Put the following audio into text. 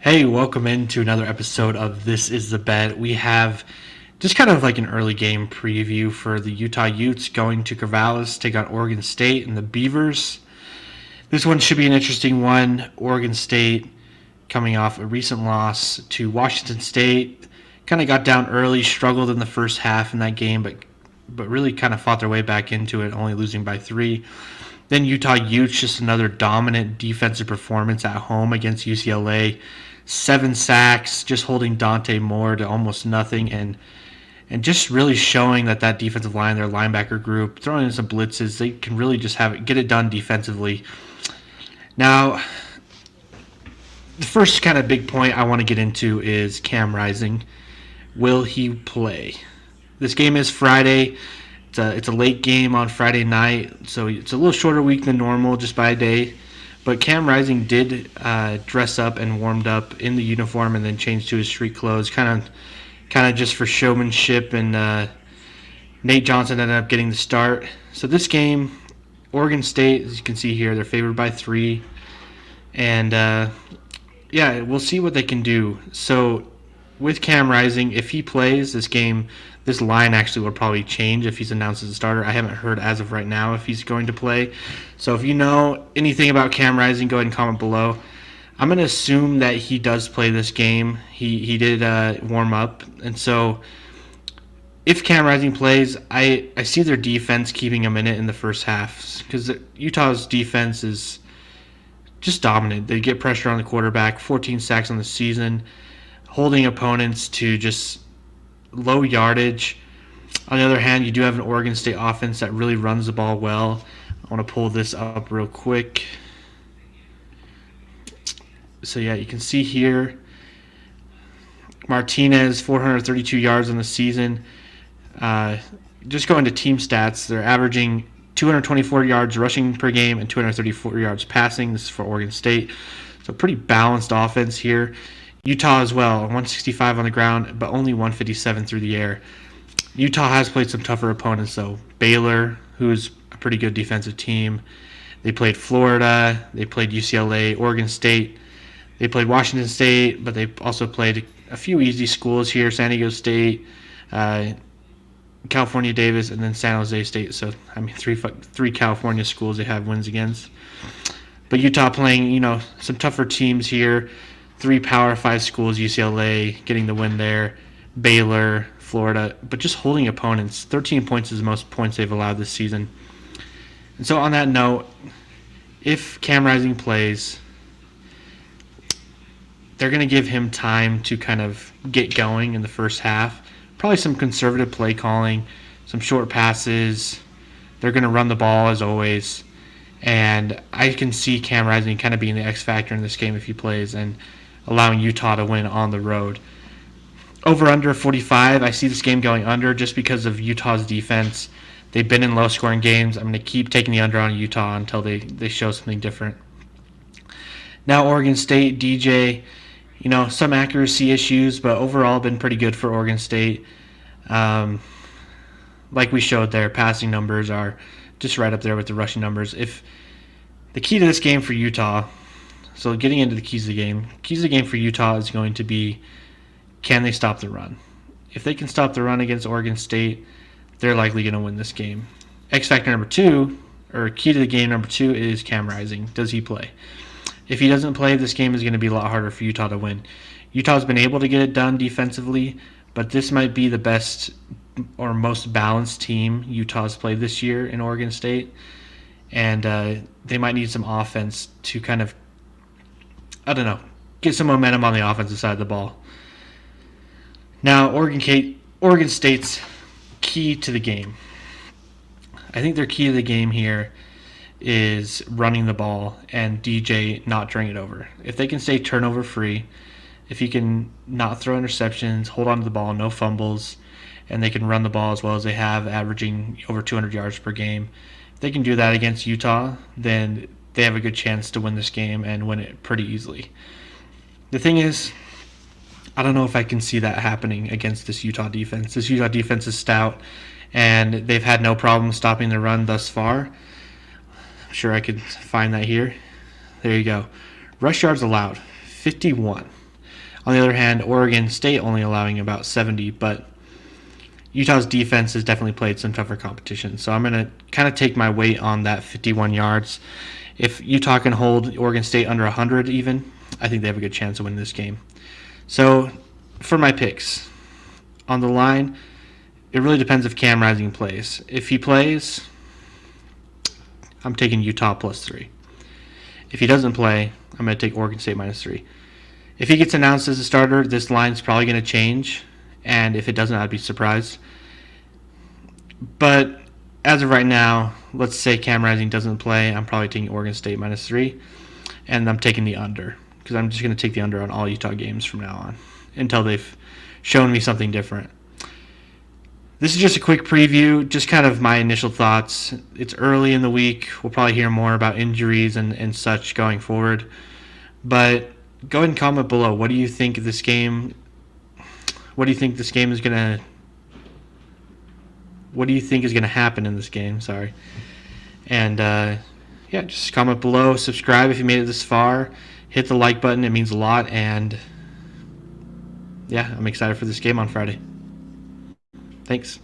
Hey, welcome into another episode of This is the Bet. We have just kind of like an early game preview for the Utah Utes going to Corvallis, take on Oregon State and the Beavers. This one should be an interesting one. Oregon State coming off a recent loss to Washington State. Kind of got down early, struggled in the first half in that game, but really kind of fought their way back into it, only losing by 3. Then Utah Utes, just another dominant defensive performance at home against UCLA. 7 sacks, just holding Dante Moore to almost nothing, and just really showing that defensive line, their linebacker group, throwing in some blitzes, they can really just get it done defensively. Now, the first kind of big point I want to get into is Cam Rising. Will he play? This game is Friday. It's a late game on Friday night, so it's a little shorter week than normal just by a day. But Cam Rising did dress up and warmed up in the uniform and then changed to his street clothes, kind of just for showmanship. And Nate Johnson ended up getting the start. So this game, Oregon State, as you can see here, they're favored by 3. And yeah, we'll see what they can do. So with Cam Rising, if he plays this game, this line actually will probably change if he's announced as a starter. I haven't heard as of right now if he's going to play. So if you know anything about Cam Rising, go ahead and comment below. I'm going to assume that he does play this game. He did warm up. And so if Cam Rising plays, I see their defense keeping him in it in the first half, because Utah's defense is just dominant. They get pressure on the quarterback, 14 sacks on the season, holding opponents to just low yardage. On the other hand, you do have an Oregon State offense that really runs the ball well. I want to pull this up real quick. So yeah, you can see here, Martinez, 432 yards on the season. Just going to team stats, they're averaging 224 yards rushing per game and 234 yards passing. This is for Oregon State. So pretty balanced offense here. Utah as well, 165 on the ground, but only 157 through the air. Utah has played some tougher opponents, though. Baylor, who's a pretty good defensive team. They played Florida. They played UCLA, Oregon State. They played Washington State, but they also played a few easy schools here, San Diego State, California Davis, and then San Jose State. So, I mean, three California schools they have wins against. But Utah playing, some tougher teams here. 3 Power 5 schools, UCLA getting the win there, Baylor, Florida, but just holding opponents. 13 points is the most points they've allowed this season. And so on that note, if Cam Rising plays, they're going to give him time to kind of get going in the first half. Probably some conservative play calling, some short passes. They're going to run the ball as always. And I can see Cam Rising kind of being the X factor in this game if he plays, and allowing Utah to win on the road. Over under 45, I see this game going under just because of Utah's defense. They've been in low-scoring games. I'm going to keep taking the under on Utah until they show something different. Now Oregon State, DJ, some accuracy issues, but overall been pretty good for Oregon State. Like we showed there, passing numbers are just right up there with the rushing numbers. If the key to this game for Utah, so getting into the keys of the game for Utah is going to be, can they stop the run? If they can stop the run against Oregon State, they're likely going to win this game. X factor number 2, or key to the game number 2, is Cam Rising. Does he play? If he doesn't play, this game is going to be a lot harder for Utah to win. Utah's been able to get it done defensively, but this might be the best or most balanced team Utah's played this year in Oregon State, and they might need some offense to kind of, get some momentum on the offensive side of the ball. Now, Oregon State's key to the game. I think their key to the game here is running the ball and DJ not turning it over. If they can stay turnover free, if he can not throw interceptions, hold on to the ball, no fumbles, and they can run the ball as well as they have, averaging over 200 yards per game. If they can do that against Utah, then they have a good chance to win this game and win it pretty easily. The thing is, I don't know if I can see that happening against this Utah defense. This Utah defense is stout, and they've had no problem stopping the run thus far. I'm sure I could find that here. There you go. Rush yards allowed, 51. On the other hand, Oregon State only allowing about 70, but Utah's defense has definitely played some tougher competition. So I'm going to kind of take my weight on that 51 yards. If Utah can hold Oregon State under 100 even, I think they have a good chance of winning this game. So for my picks, on the line, it really depends if Cam Rising plays. If he plays, I'm taking Utah +3. If he doesn't play, I'm going to take Oregon State -3. If he gets announced as a starter, this line's probably going to change, and if it doesn't, I'd be surprised. But as of right now, let's say Cam Rising doesn't play, I'm probably taking Oregon State -3, and I'm taking the under, because I'm just going to take the under on all Utah games from now on until they've shown me something different. This is just a quick preview, just kind of my initial thoughts. It's early in the week. We'll probably hear more about injuries and such going forward. But go ahead and comment below. What do you think of this game? What do you think this game is going to... What do you think is going to happen in this game? Sorry. And, yeah, just comment below. Subscribe if you made it this far. Hit the like button. It means a lot. And, yeah, I'm excited for this game on Friday. Thanks.